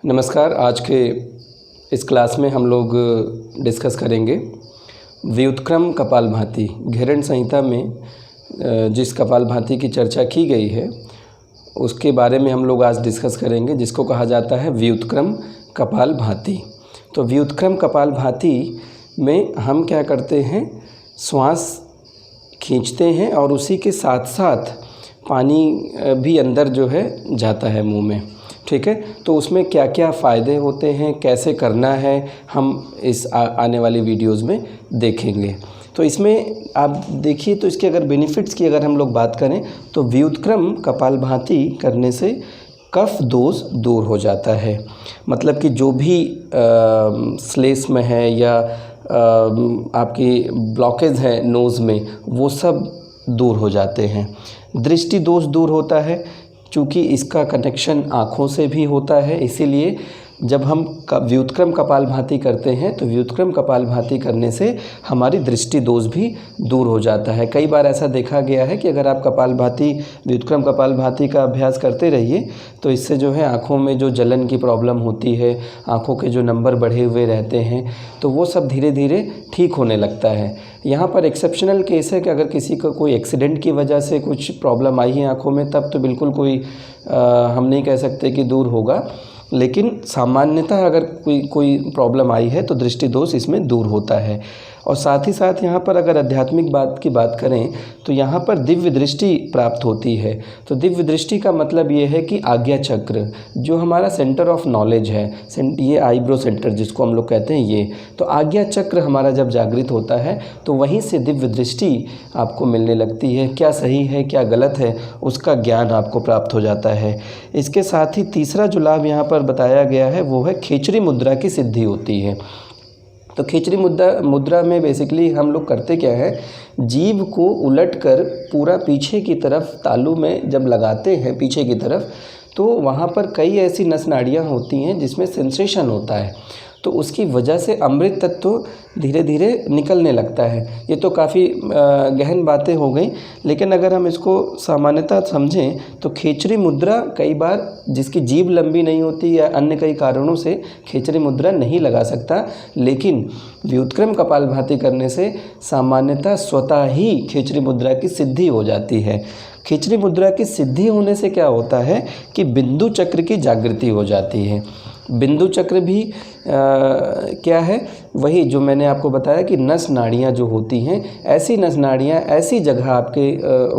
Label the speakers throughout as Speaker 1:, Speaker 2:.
Speaker 1: नमस्कार। आज के इस क्लास में हम लोग डिस्कस करेंगे व्युत्क्रम कपालभाति। घेरन संहिता में जिस कपालभाति की चर्चा की गई है उसके बारे में हम लोग आज डिस्कस करेंगे, जिसको कहा जाता है व्युत्क्रम कपालभाति। तो व्युत्क्रम कपालभाति में हम क्या करते हैं, श्वास खींचते हैं और उसी के साथ साथ पानी भी अंदर जो है जाता है मुंह में। ठीक है, तो उसमें क्या क्या फ़ायदे होते हैं, कैसे करना है, हम इस आने वाली वीडियोज़ में देखेंगे। तो इसमें आप देखिए, तो इसके अगर बेनिफिट्स की अगर हम लोग बात करें तो व्युत्क्रम कपालभाति करने से कफ दोष दूर हो जाता है। मतलब कि जो भी श्लेष्म में है या आपकी ब्लॉकेज है नोज़ में, वो सब दूर हो जाते हैं। दृष्टि दोष दूर होता है, चूँकि इसका कनेक्शन आँखों से भी होता है, इसीलिए जब हम व्युत्क्रम कपालभाति करते हैं तो व्युत्क्रम कपालभाति करने से हमारी दृष्टि दोष भी दूर हो जाता है। कई बार ऐसा देखा गया है कि अगर आप व्युत्क्रम कपालभाति का अभ्यास करते रहिए तो इससे जो है आँखों में जो जलन की प्रॉब्लम होती है, आँखों के जो नंबर बढ़े हुए रहते हैं, तो वो सब धीरे धीरे ठीक होने लगता है। यहाँ पर एक्सेप्शनल केस है कि अगर किसी को कोई एक्सीडेंट की वजह से कुछ प्रॉब्लम आई है आँखों में, तब तो बिल्कुल कोई हम नहीं कह सकते कि दूर होगा, लेकिन सामान्यतः अगर कोई प्रॉब्लम आई है तो दृष्टि दोष इसमें दूर होता है। और साथ ही साथ यहाँ पर अगर आध्यात्मिक बात की बात करें तो यहाँ पर दिव्य दृष्टि प्राप्त होती है। तो दिव्य दृष्टि का मतलब ये है कि आज्ञा चक्र जो हमारा सेंटर ऑफ नॉलेज है, ये आईब्रो सेंटर जिसको हम लोग कहते हैं, ये तो आज्ञा चक्र हमारा जब जागृत होता है तो वहीं से दिव्य दृष्टि आपको मिलने लगती है। क्या सही है क्या गलत है उसका ज्ञान आपको प्राप्त हो जाता है। इसके साथ ही तीसरा जो लाभ यहाँ पर बताया गया है वो है खेचरी मुद्रा की सिद्धि होती है। तो खेचरी मुद्रा में बेसिकली हम लोग करते क्या है, जीभ को उलटकर पूरा पीछे की तरफ तालू में जब लगाते हैं पीछे की तरफ, तो वहाँ पर कई ऐसी नस नाड़ियाँ होती हैं जिसमें सेंसेशन होता है, तो उसकी वजह से अमृत तत्व धीरे धीरे निकलने लगता है। ये तो काफ़ी गहन बातें हो गई, लेकिन अगर हम इसको सामान्यतः समझें तो खेचरी मुद्रा कई बार जिसकी जीभ लंबी नहीं होती या अन्य कई कारणों से खेचरी मुद्रा नहीं लगा सकता, लेकिन व्युत्क्रम कपालभाति करने से सामान्यतः स्वतः ही खेचरी मुद्रा की सिद्धि हो जाती है। खेचरी मुद्रा की सिद्धि होने से क्या होता है कि बिंदु चक्र की जागृति हो जाती है। बिंदु चक्र भी क्या है, वही जो मैंने आपको बताया कि नस नाड़ियाँ जो होती हैं, ऐसी नस नाड़ियाँ ऐसी जगह आपके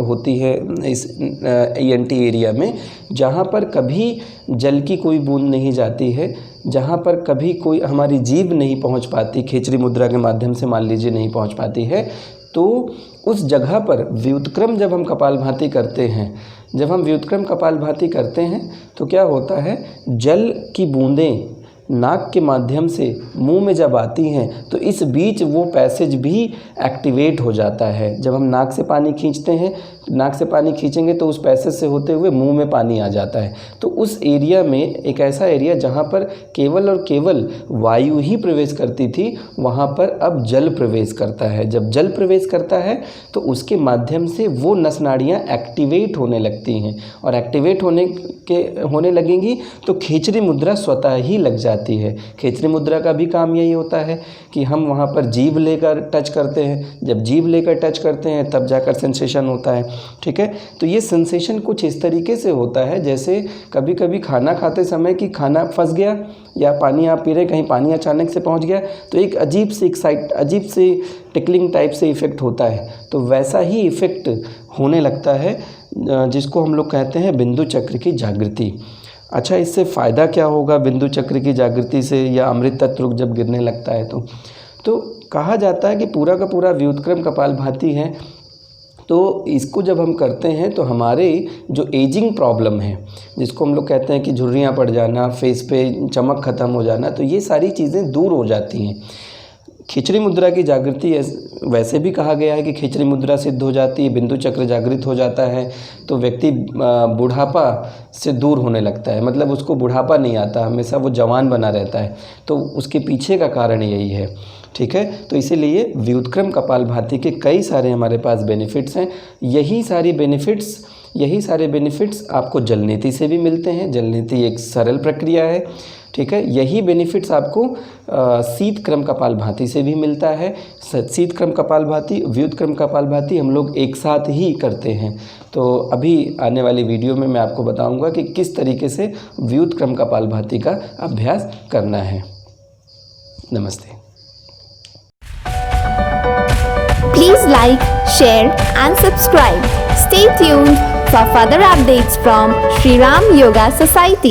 Speaker 1: होती है इस ENT एरिया में जहाँ पर कभी जल की कोई बूंद नहीं जाती है, जहाँ पर कभी कोई हमारी जीभ नहीं पहुँच पाती, खेचरी मुद्रा के माध्यम से मान लीजिए नहीं पहुँच पाती है, तो उस जगह पर व्युत्क्रम जब हम कपालभाति करते हैं, जब हम व्युत्क्रम कपालभाति करते हैं तो क्या होता है, जल की बूंदें नाक के माध्यम से मुंह में जब आती हैं तो इस बीच वो पैसेज भी एक्टिवेट हो जाता है। जब हम नाक से पानी खींचते हैं, नाक से पानी खींचेंगे तो उस पैसेज से होते हुए मुंह में पानी आ जाता है। तो उस एरिया में, एक ऐसा एरिया जहाँ पर केवल और केवल वायु ही प्रवेश करती थी, वहाँ पर अब जल प्रवेश करता है। जब जल प्रवेश करता है तो उसके माध्यम से वो नस नाड़ियाँ एक्टिवेट होने लगती हैं, और एक्टिवेट होने लगेंगी तो खेचरी मुद्रा स्वतः ही लग जाती है। खेचरी मुद्रा का भी काम यही होता है कि हम वहाँ पर जीभ लेकर टच करते हैं, जब जीभ लेकर टच करते हैं तब जाकर सेंसेशन होता है। ठीक है, तो ये सेंसेशन कुछ इस तरीके से होता है जैसे कभी कभी खाना खाते समय कि खाना फंस गया या पानी आप पी रहे, कहीं पानी अचानक से पहुँच गया तो एक अजीब सी टिकलिंग टाइप से इफ़ेक्ट होता है। तो वैसा ही इफ़ेक्ट होने लगता है जिसको हम लोग कहते हैं बिंदु चक्र की जागृति। अच्छा, इससे फ़ायदा क्या होगा बिंदु चक्र की जागृति से या अमृत तत्व जब गिरने लगता है तो कहा जाता है कि पूरा का पूरा व्युत्क्रम कपालभाति है, तो इसको जब हम करते हैं तो हमारे जो एजिंग प्रॉब्लम है, जिसको हम लोग कहते हैं कि झुर्रियाँ पड़ जाना, फेस पे चमक ख़त्म हो जाना, तो ये सारी चीज़ें दूर हो जाती हैं। खिचड़ी मुद्रा की जागृति वैसे भी कहा गया है कि खिचड़ी मुद्रा सिद्ध हो जाती है, बिंदु चक्र जागृत हो जाता है तो व्यक्ति बुढ़ापा से दूर होने लगता है। मतलब उसको बुढ़ापा नहीं आता, हमेशा वो जवान बना रहता है। तो उसके पीछे का कारण यही है। ठीक है, तो इसीलिए व्युत्क्रम कपालभाति के कई सारे हमारे पास बेनिफिट्स हैं। यही सारे बेनिफिट्स आपको जलनेति से भी मिलते हैं। जलनेति एक सरल प्रक्रिया है ठीक है। यही बेनिफिट्स आपको शीत क्रम कपालभाति से भी मिलता है। शीत क्रम कपालभाति, व्युत्क्रम कपालभाति हम लोग एक साथ ही करते हैं। तो अभी आने वाली वीडियो में मैं आपको बताऊंगा कि किस तरीके से व्युत्क्रम कपालभाति का अभ्यास करना है। नमस्ते।
Speaker 2: Please like, share and subscribe. Stay tuned for further updates from Shri Ram Yoga Society.